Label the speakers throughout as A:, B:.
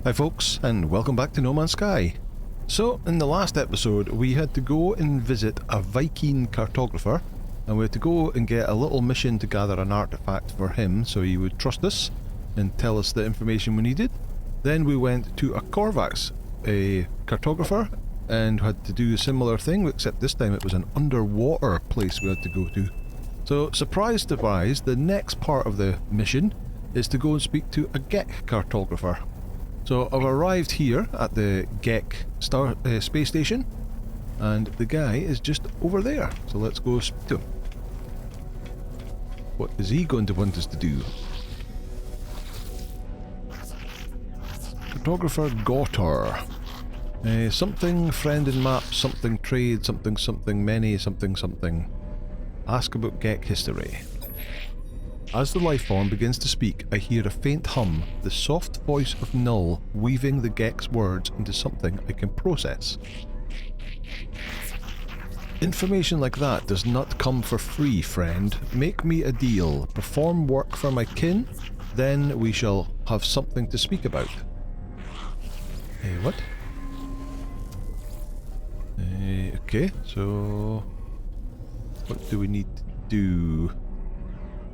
A: Hi folks, and welcome back to No Man's Sky. So, in the last episode, we had to go and visit a Viking cartographer, and we had to go and get a little mission to gather an artifact for him so he would trust us and tell us the information we needed. Then we went to a Korvax, a cartographer, and had to do a similar thing, except this time it was an underwater place we had to go to. So, surprise, surprise, the next part of the mission is to go and speak to a Gek Cartographer. So I've arrived here at the Gek space station, and the guy is just over there. So let's go speak to him. What is he going to want us to do? Cartographer Gotter. Something friend in map, something trade, something many, something. Ask about Gek history. As the lifeform begins to speak, I hear a faint hum, the soft voice of Null weaving the Gek's words into something I can process. Information like that does not come for free, friend. Make me a deal. Perform work for my kin, then we shall have something to speak about. What? Okay, so what do we need to do?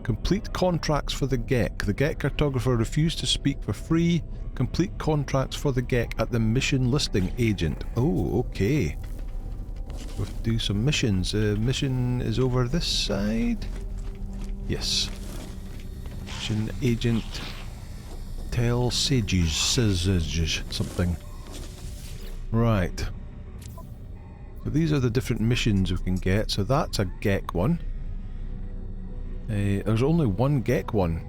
A: Complete contracts for the Gek. The Gek Cartographer refused to speak for free. Complete contracts for the Gek at the mission listing agent. Oh, okay. We have to do some missions. Mission is over this side? Yes. Mission agent. Tell sages. Something. Right. So these are the different missions we can get. So that's a Gek one. There's only one Gek one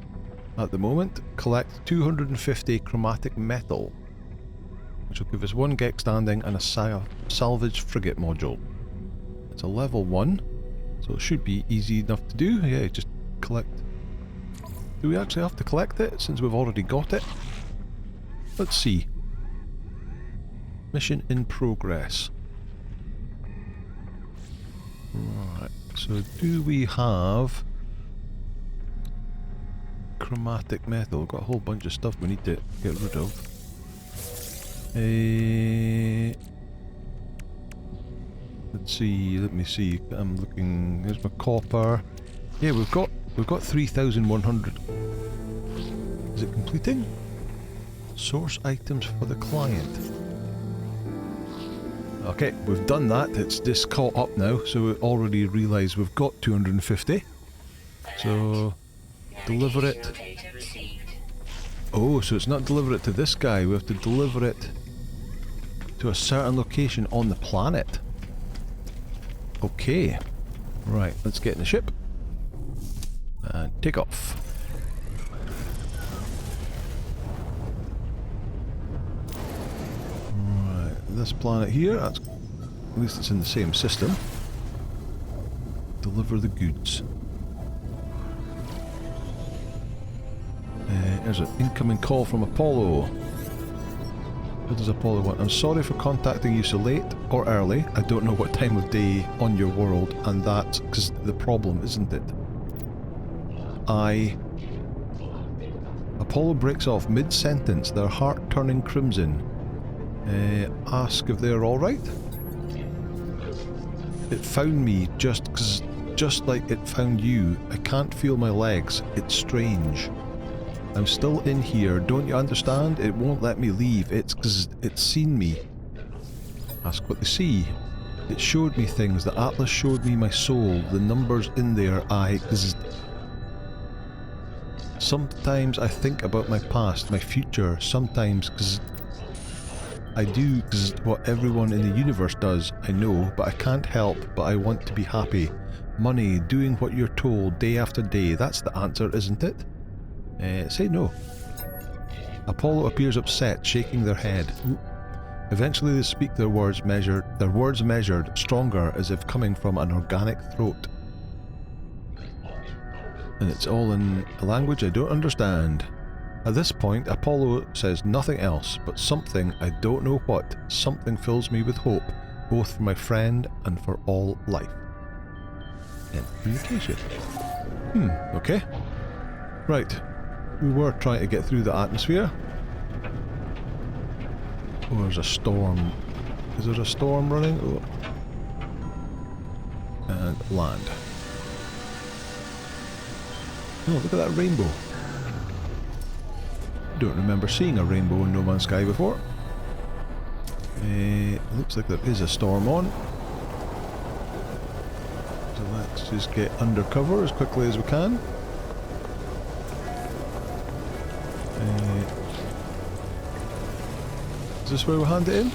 A: at the moment. Collect 250 chromatic metal, which will give us one Gek standing and a salvage frigate module. It's a level 1, so it should be easy enough to do. Yeah, just collect. Do we actually have to collect it since we've already got it? Let's see. Mission in progress. Right, so do we have chromatic metal? We've got a whole bunch of stuff we need to get rid of. Let's see, let me see. I'm looking. There's my copper. Yeah, we've got 3,100. Is it completing? Source items for the client. Okay, we've done that. It's just caught up now, so we already realise we've got 250. So deliver it. Oh, so it's not deliver it to this guy. We have to deliver it to a certain location on the planet. Okay. Right, let's get in the ship. And take off. Right, this planet here, that's, at least it's in the same system. Deliver the goods. There's an incoming call from Apollo. What does Apollo want? I'm sorry for contacting you so late or early. I don't know what time of day on your world, and that's because the problem, isn't it? Apollo breaks off mid-sentence, their heart turning crimson. Ask if they're alright? It found me just like it found you. I can't feel my legs. It's strange. I'm still in here, don't you understand? It won't let me leave, it's 'cause it's seen me. Ask what they see. It showed me things, the atlas showed me my soul, the numbers in there, Sometimes I think about my past, my future, sometimes I do what everyone in the universe does, I know, but I can't help, but I want to be happy. Money, doing what you're told day after day, that's the answer, isn't it? Say no. Apollo appears upset, shaking their head. Ooh. Eventually they speak their words measured, stronger, as if coming from an organic throat. And it's all in a language I don't understand. At this point, Apollo says nothing else, but something, I don't know what, something fills me with hope, both for my friend and for all life. End communication. Okay. Right. We were trying to get through the atmosphere. Oh, there's a storm. Is there a storm running? Oh. And land. Oh, look at that rainbow. Don't remember seeing a rainbow in No Man's Sky before. Looks like there is a storm on. So let's just get under cover as quickly as we can. Is this where we hand it in?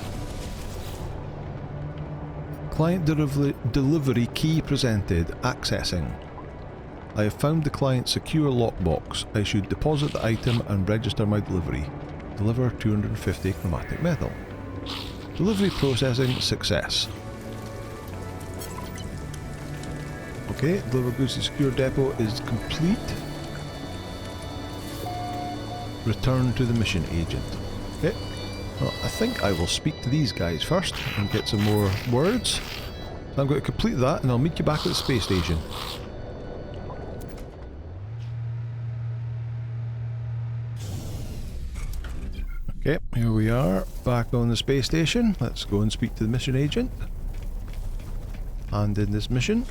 A: Client delivery key presented. Accessing. I have found the client's secure lockbox. I should deposit the item and register my delivery. Deliver 250 chromatic metal. Delivery processing success. Okay, deliver goods to secure depot is complete. Return to the mission agent. Okay. Well, I think I will speak to these guys first and get some more words. So I'm going to complete that and I'll meet you back at the space station. Okay, here we are, back on the space station. Let's go and speak to the mission agent. Hand in this mission.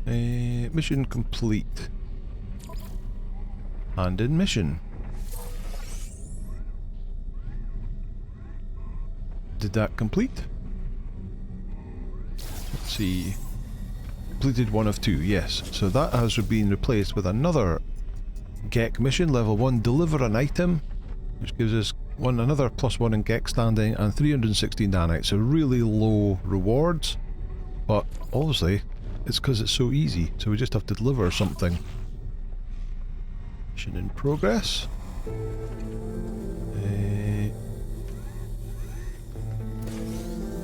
A: Mission complete. Hand in mission. Did that complete? Let's see. Completed 1 of 2, yes. So that has been replaced with another Gek mission, level 1, deliver an item, which gives us another +1 in Gek standing and 316 nanites, so really low rewards, but obviously it's because it's so easy, so we just have to deliver something. Mission in progress.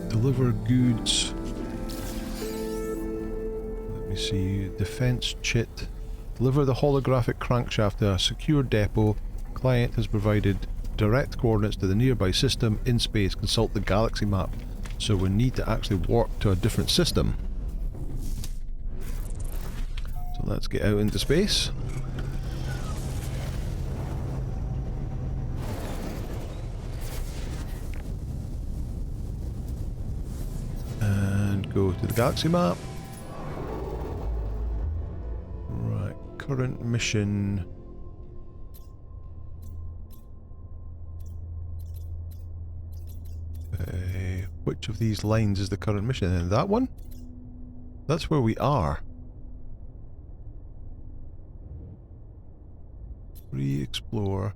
A: Deliver goods. Let me see, defense chit. Deliver the holographic crankshaft to a secure depot. Client has provided direct coordinates to the nearby system in space. Consult the galaxy map. So we need to actually warp to a different system. So let's get out into space. And go to the galaxy map. Right, current mission. Which of these lines is the current mission? And that one? That's where we are. Re-explore.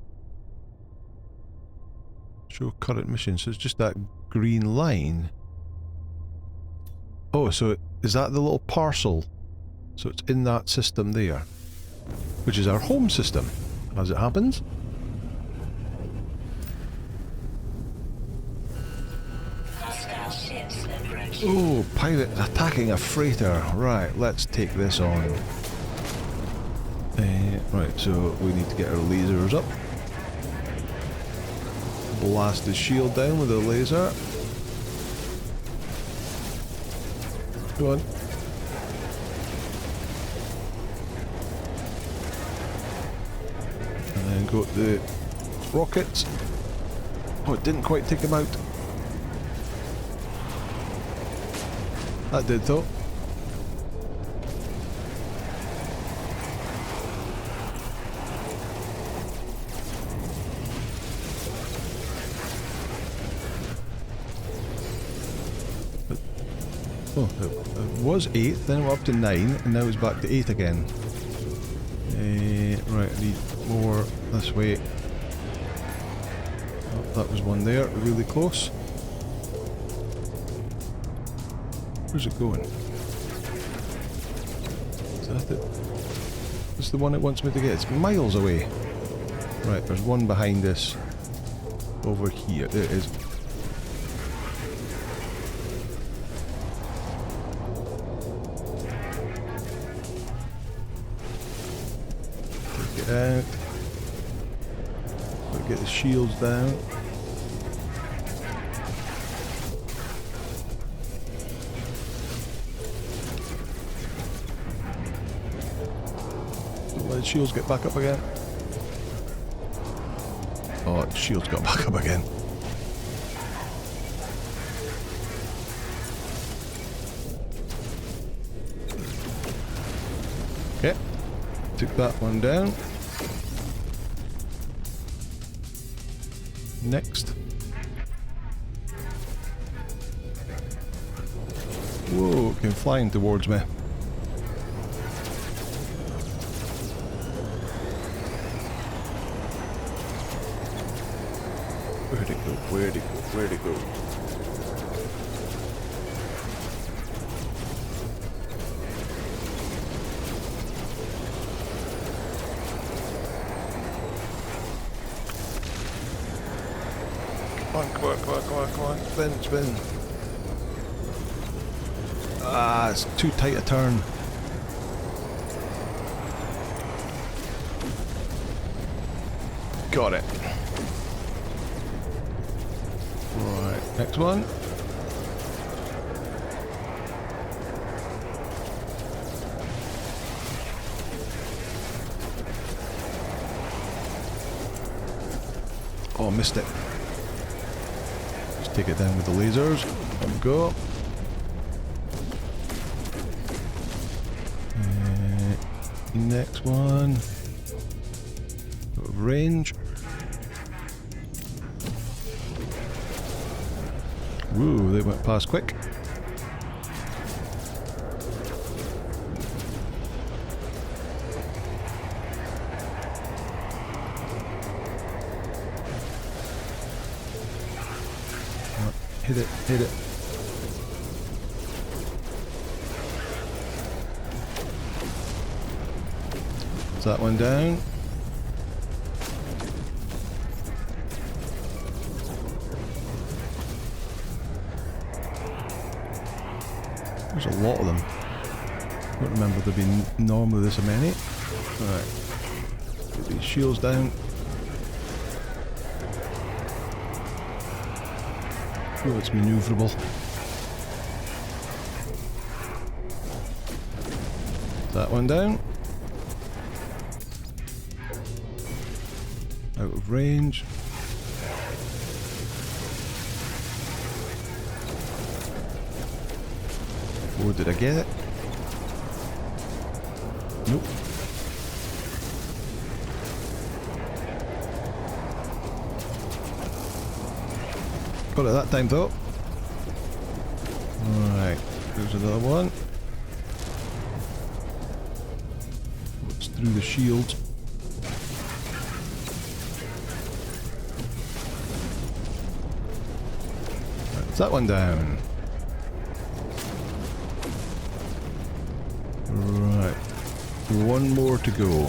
A: Show current mission. So it's just that green line. Oh, so is that the little parcel? So it's in that system there. Which is our home system, as it happens. Oh, pirate attacking a freighter. Right, let's take this on. Right, so we need to get our lasers up. Blast his shield down with a laser. Go on. And then go to the rockets. Oh, it didn't quite take him out. That did though. Oh, it was 8, then we're up to 9, and now it's back to 8 again. Right, I need more this way. Oh, that was one there, really close. Where's it going? Is that it? That's the one it wants me to get. It's miles away. Right, there's one behind us. Over here. There it is. Take it out. Gotta get the shields down. Let the shields get back up again. Oh, shield's got back up again. Okay, took that one down. Next. Whoa, it came flying towards me. Where'd it go? Where'd it go? Where'd it go? Come on, come on, come on, come on, come on. Spin, spin. Ah, it's too tight a turn. Got it. Right, next one. Oh, missed it. Just take it down with the lasers. There we go. Next one. Range. Woo, they went past quick. Hit it, hit it. Is that one down? There's a lot of them. I don't remember there being normally this many. Right. Get these shields down. Oh, it's manoeuvrable. That one down. Out of range. Oh, did I get it? Nope. Got it that time though. Alright, there's another one. It's through the shield. Right, is that one down? Right, one more to go.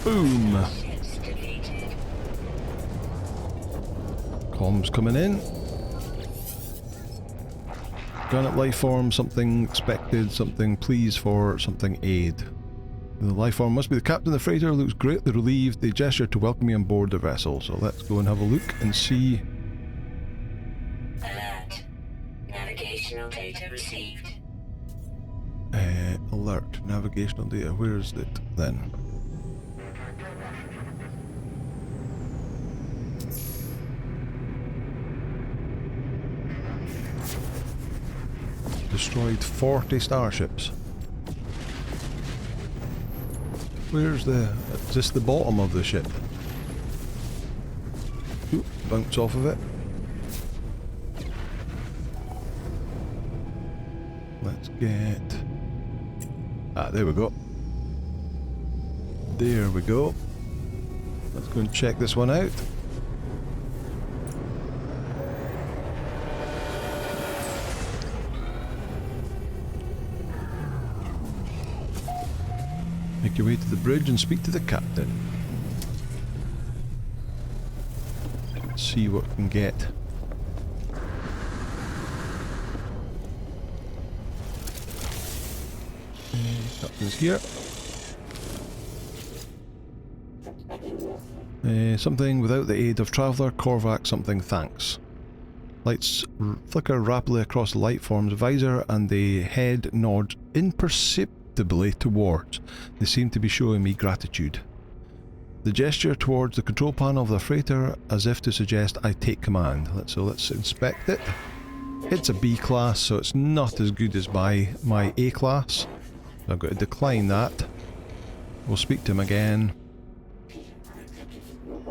A: Boom! Comms coming in. Granite life form, something expected, something please for, something aid. The life form must be the captain. The freighter looks greatly relieved. They gesture to welcome me on board the vessel. So let's go and have a look and see.
B: Alert. Navigational data received.
A: Alert. Navigational data. Where is it then? Destroyed 40 starships. Where's the... is this the bottom of the ship? Ooh, bounce off of it. Let's get... ah, there we go. There we go. Let's go and check this one out. Make your way to the bridge and speak to the captain. Let's see what we can get. Captain's here. Something without the aid of Traveller, Korvac, something, thanks. Lights flicker rapidly across the light form's visor and the head nods imperceptibly towards. They seem to be showing me gratitude. The gesture towards the control panel of the freighter as if to suggest I take command. Let's inspect it. It's a B class, so it's not as good as my A class. I've got to decline that. We'll speak to him again.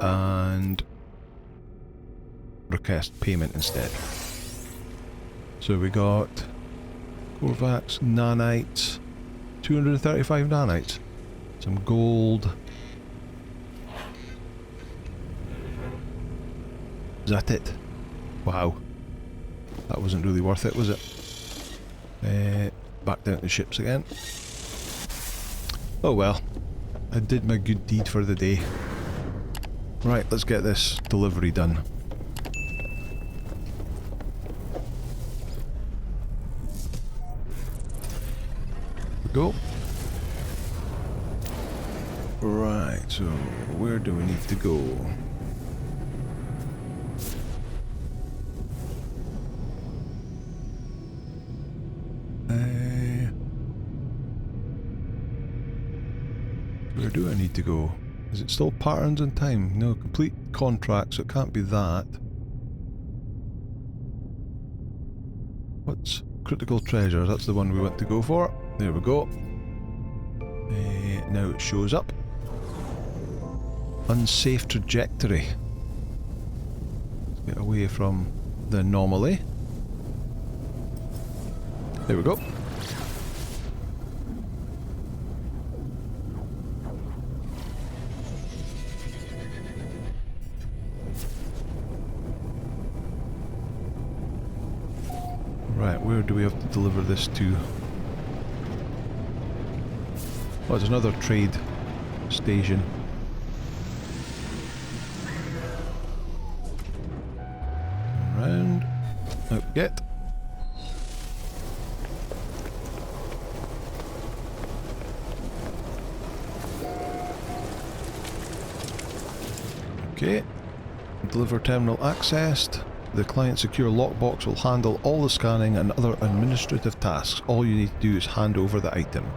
A: And request payment instead. So we got Korvax, nanites, 235 nanites, some gold. Is that it? Wow. That wasn't really worth it, was it? Back down to the ships again. Oh well. I did my good deed for the day. Right, let's get this delivery done. Go. Right, so where do we need to go? Where do I need to go? Is it still patterns in time? No, complete contract, so it can't be that. What's critical treasure? That's the one we want to go for. There we go. Now it shows up. Unsafe trajectory. Let's get away from the anomaly. There we go. Right, where do we have to deliver this to? Oh, there's another trade station. Around. Out get. Okay. Deliver terminal accessed. The client secure lockbox will handle all the scanning and other administrative tasks. All you need to do is hand over the item.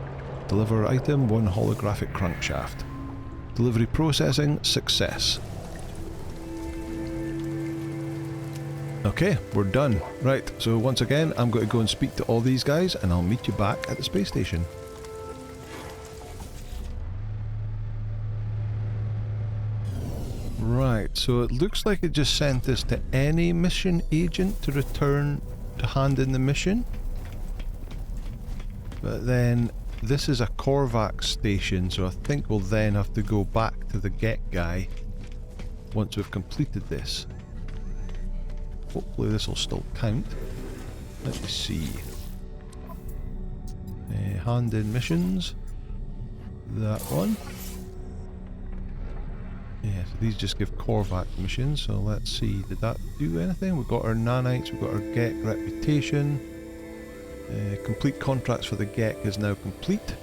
A: Deliver item, 1 holographic crankshaft. Delivery processing, success. Okay, we're done. Right, so once again, I'm going to go and speak to all these guys and I'll meet you back at the space station. Right, so it looks like it just sent us to any mission agent to return to hand in the mission. But then this is a Korvac station, so I think we'll then have to go back to the Gek guy once we've completed this. Hopefully this will still count. Let me see. Hand in missions. That one. Yeah, so these just give Korvac missions, so let's see, did that do anything? We've got our nanites, we've got our Gek reputation. Complete contracts for the Gek is now complete.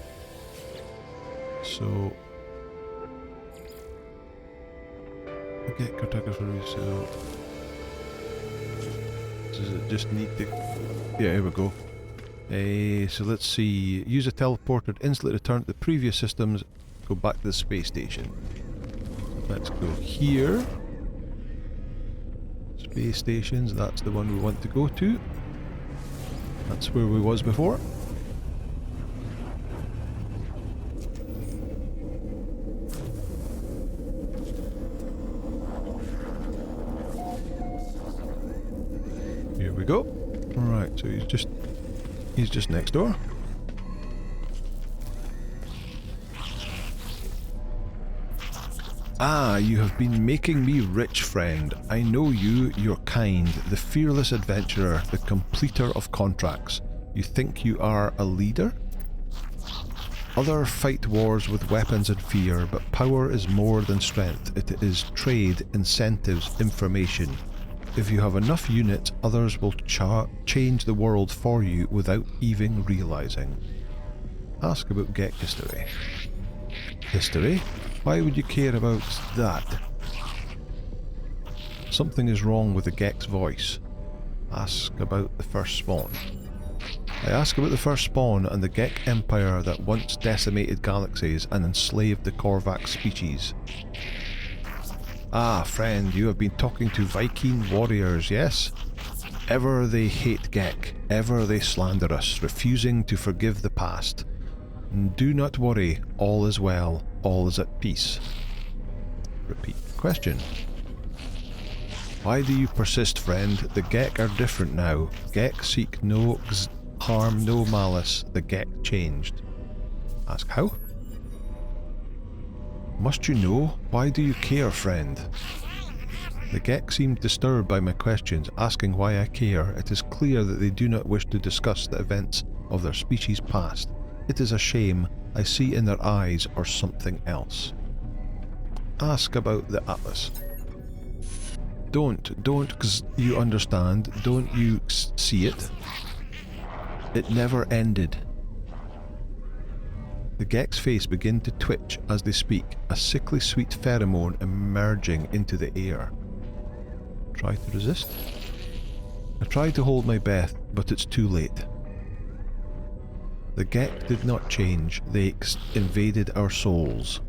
A: So... Gek Cartographer, so... Does it just need to... Yeah, here we go. So let's see, use a teleporter to instantly return to the previous systems, go back to the space station. Let's go here. Space stations, that's the one we want to go to. That's where we was before. Here we go. Right, so he's just next door. Ah, you have been making me rich, friend. I know you, you're kind, the fearless adventurer, the completer of contracts. You think you are a leader? Others fight wars with weapons and fear, but power is more than strength. It is trade, incentives, information. If you have enough units, others will change the world for you without even realizing. Ask about Gek history. History? Why would you care about that? Something is wrong with the Gek's voice. Ask about the first spawn. I ask about the first spawn and the Gek Empire that once decimated galaxies and enslaved the Korvax species. Ah, friend, you have been talking to Viking warriors, yes? Ever they hate Gek, ever they slander us, refusing to forgive the past. Do not worry, all is well, all is at peace. Repeat question. Why do you persist, friend? The Gek are different now. Gek seek no harm, no malice. The Gek changed. Ask how? Must you know? Why do you care, friend? The Gek seemed disturbed by my questions, asking why I care. It is clear that they do not wish to discuss the events of their species' past. It is a shame. I see in their eyes or something else. Ask about the Atlas. Don't, 'cause you understand. Don't you see it? It never ended. The Gek's face began to twitch as they speak, a sickly sweet pheromone emerging into the air. Try to resist? I try to hold my breath, but it's too late. The Gek did not change, they invaded our souls.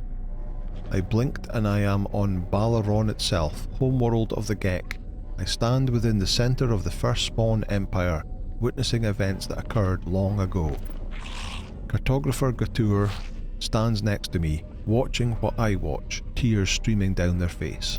A: I blinked and I am on Balaron itself, homeworld of the Gek. I stand within the centre of the first spawn empire, witnessing events that occurred long ago. Cartographer Gatur stands next to me, watching what I watch, tears streaming down their face.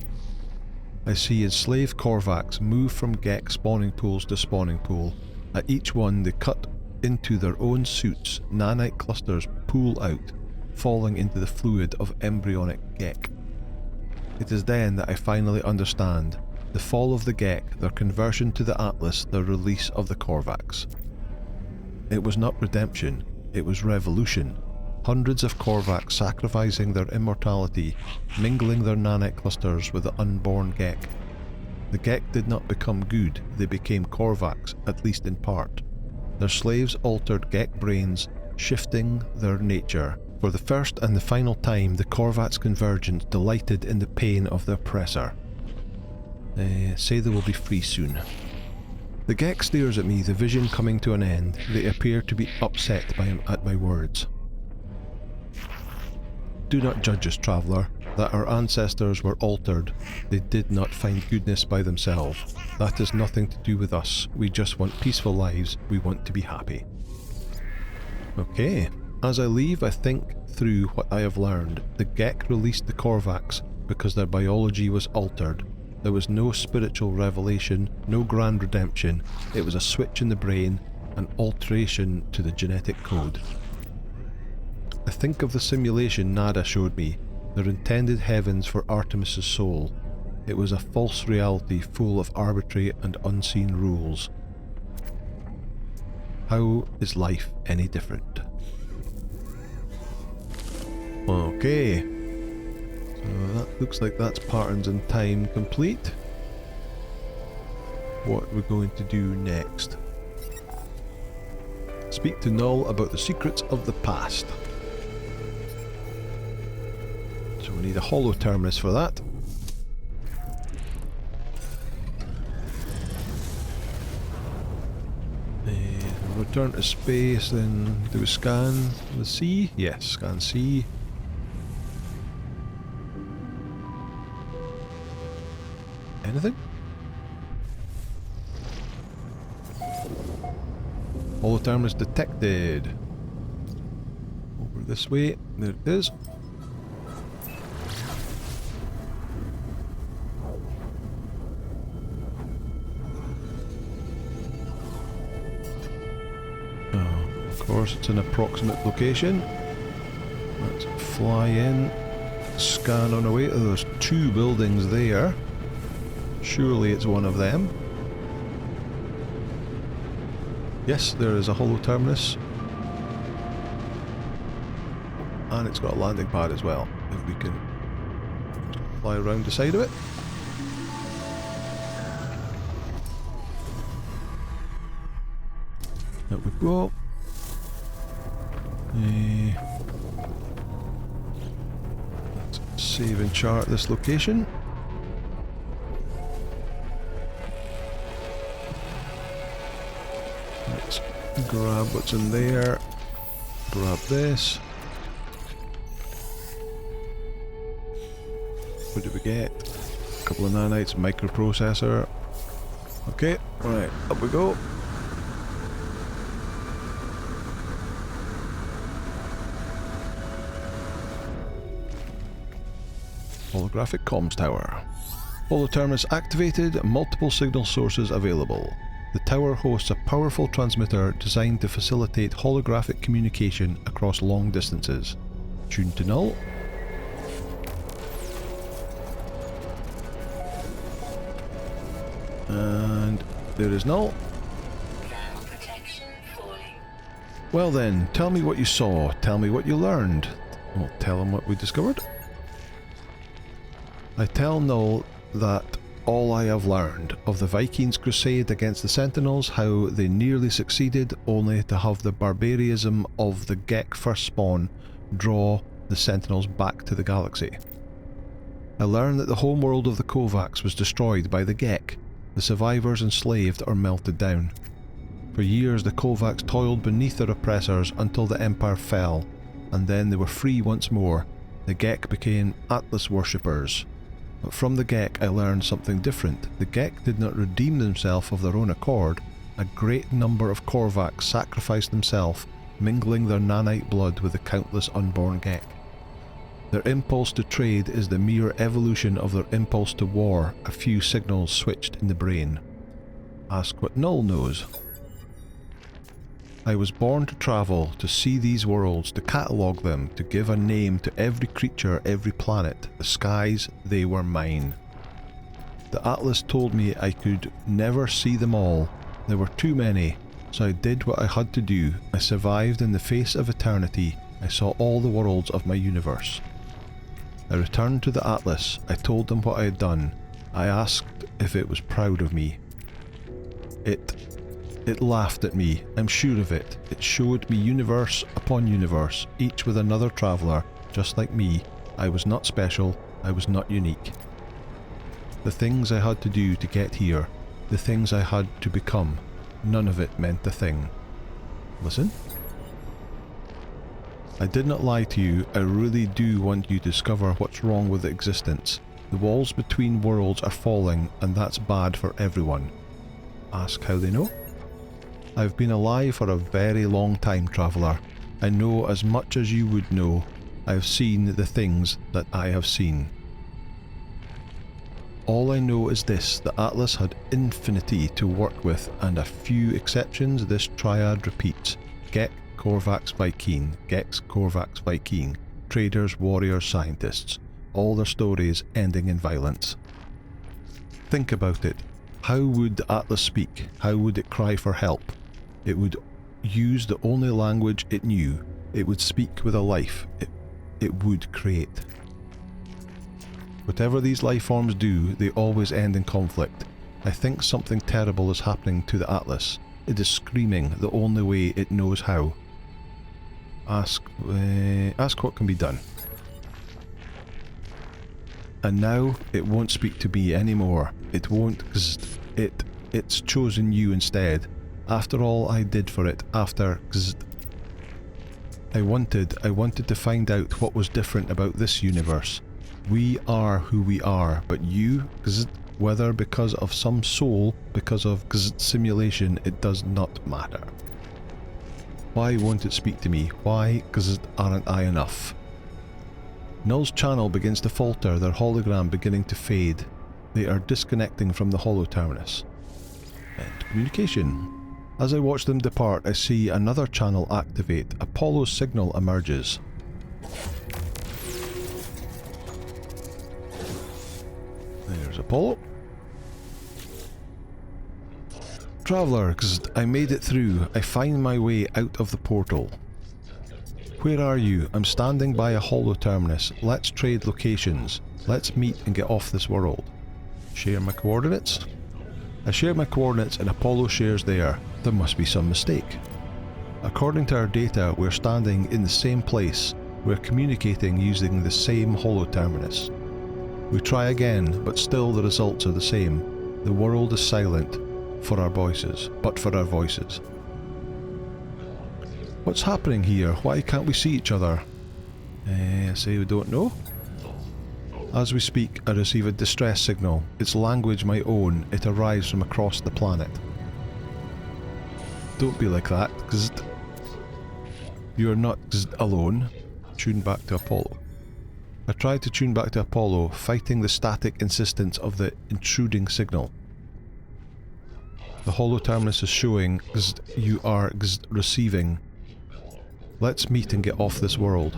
A: I see enslaved Korvax move from Gek spawning pools to spawning pool. At each one they cut into their own suits, nanite clusters pool out, falling into the fluid of embryonic Gek. It is then that I finally understand. The fall of the Gek, their conversion to the Atlas, the release of the Korvax. It was not redemption, it was revolution. Hundreds of Korvax sacrificing their immortality, mingling their nanite clusters with the unborn Gek. The Gek did not become good, they became Korvax, at least in part. Their slaves altered Gek brains, shifting their nature. For the first and the final time, the Korvax convergence delighted in the pain of the oppressor. Say they will be free soon. The Gek stares at me, the vision coming to an end. They appear to be upset at my words. Do not judge us, traveller, that our ancestors were altered. They did not find goodness by themselves. That has nothing to do with us. We just want peaceful lives. We want to be happy. Okay. As I leave, I think through what I have learned. The Gek released the Korvax because their biology was altered. There was no spiritual revelation, no grand redemption. It was a switch in the brain, an alteration to the genetic code. I think of the simulation Nada showed me, their intended heavens for Artemis's soul. It was a false reality full of arbitrary and unseen rules. How is life any different? Okay, so that looks like that's patterns in time complete. What we're going to do next. Speak to Null about the secrets of the past. So we need a hollow terminus for that. Return to space, then do a scan the sea. Yes, scan sea. Anything? Hollow terminus detected. Over this way. There it is. Of course, it's an approximate location. Let's fly in, scan on our way. Oh, there's two buildings there. Surely it's one of them. Yes, there is a hollow terminus. And it's got a landing pad as well, if we can fly around the side of it. There we go. Let's Save and chart this location. Let's grab what's in there. Grab this. What do we get? A couple of nanites, microprocessor. Okay, right, up we go. Holographic comms tower. Holoterminus activated, multiple signal sources available. The tower hosts a powerful transmitter designed to facilitate holographic communication across long distances. Tuned to null. And there is null. Well then, tell me what you saw, tell me what you learned. Well, tell him what we discovered. I tell Null that all I have learned of the Vikings' crusade against the Sentinels, how they nearly succeeded only to have the barbarism of the Gek Firstborn draw the Sentinels back to the galaxy. I learned that the homeworld of the Kovacs was destroyed by the Gek, the survivors enslaved or melted down. For years the Kovacs toiled beneath their oppressors until the Empire fell, and then they were free once more. The Gek became Atlas worshippers. But from the Gek I learned something different. The Gek did not redeem themselves of their own accord. A great number of Korvax sacrificed themselves, mingling their nanite blood with the countless unborn Gek. Their impulse to trade is the mere evolution of their impulse to war, a few signals switched in the brain. Ask what Null knows. I was born to travel, to see these worlds, to catalogue them, to give a name to every creature, every planet. The skies, they were mine. The Atlas told me I could never see them all. There were too many, so I did what I had to do. I survived in the face of eternity. I saw all the worlds of my universe. I returned to the Atlas. I told them what I had done. I asked if it was proud of me. It laughed at me, I'm sure of it. It showed me universe upon universe, each with another traveller, just like me. I was not special, I was not unique. The things I had to do to get here, the things I had to become, none of it meant a thing. Listen. I did not lie to you, I really do want you to discover what's wrong with existence. The walls between worlds are falling, and that's bad for everyone. Ask how they know? I've been alive for a very long time, traveller. I know as much as you would know. I have seen the things that I have seen. All I know is this, the Atlas had infinity to work with, and a few exceptions this triad repeats. Gek, Korvax, Viking, Geks, Korvax, Viking, traders, warriors, scientists. All their stories ending in violence. Think about it. How would the Atlas speak? How would it cry for help? It would use the only language it knew. It would speak with a life. It would create. Whatever these life forms do, they always end in conflict. I think something terrible is happening to the Atlas. It is screaming the only way it knows how. Ask what can be done. And now, it won't speak to me anymore. It won't, it's chosen you instead. After all I did for it, after I wanted to find out what was different about this universe. We are who we are, but you, whether because of some soul, because of simulation, it does not matter. Why won't it speak to me? Why aren't I enough? Null's channel begins to falter, their hologram beginning to fade. They are disconnecting from the holoterminus. End communication. As I watch them depart, I see another channel activate. Apollo's signal emerges. There's Apollo. Traveller, I made it through. I find my way out of the portal. Where are you? I'm standing by a holoterminus. Let's trade locations. Let's meet and get off this world. Share my coordinates? I share my coordinates and Apollo shares there. There must be some mistake. According to our data, we're standing in the same place. We're communicating using the same holo-terminus. We try again, but still the results are the same. The world is silent for our voices, but for our voices. What's happening here? Why can't we see each other? Say we don't know. As we speak, I receive a distress signal. It's language my own. It arrives from across the planet. Don't be like that, because you're not alone. Tune back to Apollo. I tried to tune back to Apollo, fighting the static insistence of the intruding signal. The holo-terminus is showing you are receiving. Let's meet and get off this world.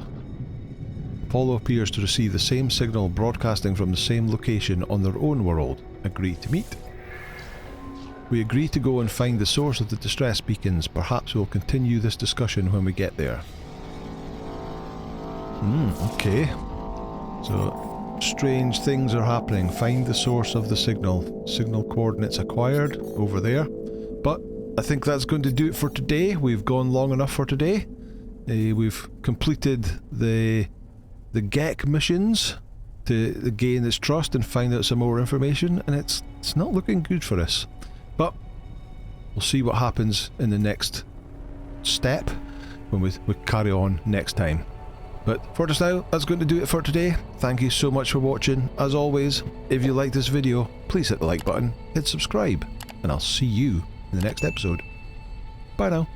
A: Apollo appears to receive the same signal broadcasting from the same location on their own world. Agree to meet. We agree to go and find the source of the distress beacons. Perhaps we'll continue this discussion when we get there. Okay. So, strange things are happening. Find the source of the signal. Signal coordinates acquired over there. But I think that's going to do it for today. We've gone long enough for today. We've completed the Gek missions to gain its trust and find out some more information, and it's not looking good for us. But we'll see what happens in the next step when we carry on next time. But for just now, that's going to do it for today. Thank you so much for watching. As always, if you like this video, please hit the like button, hit subscribe, and I'll see you in the next episode. Bye now.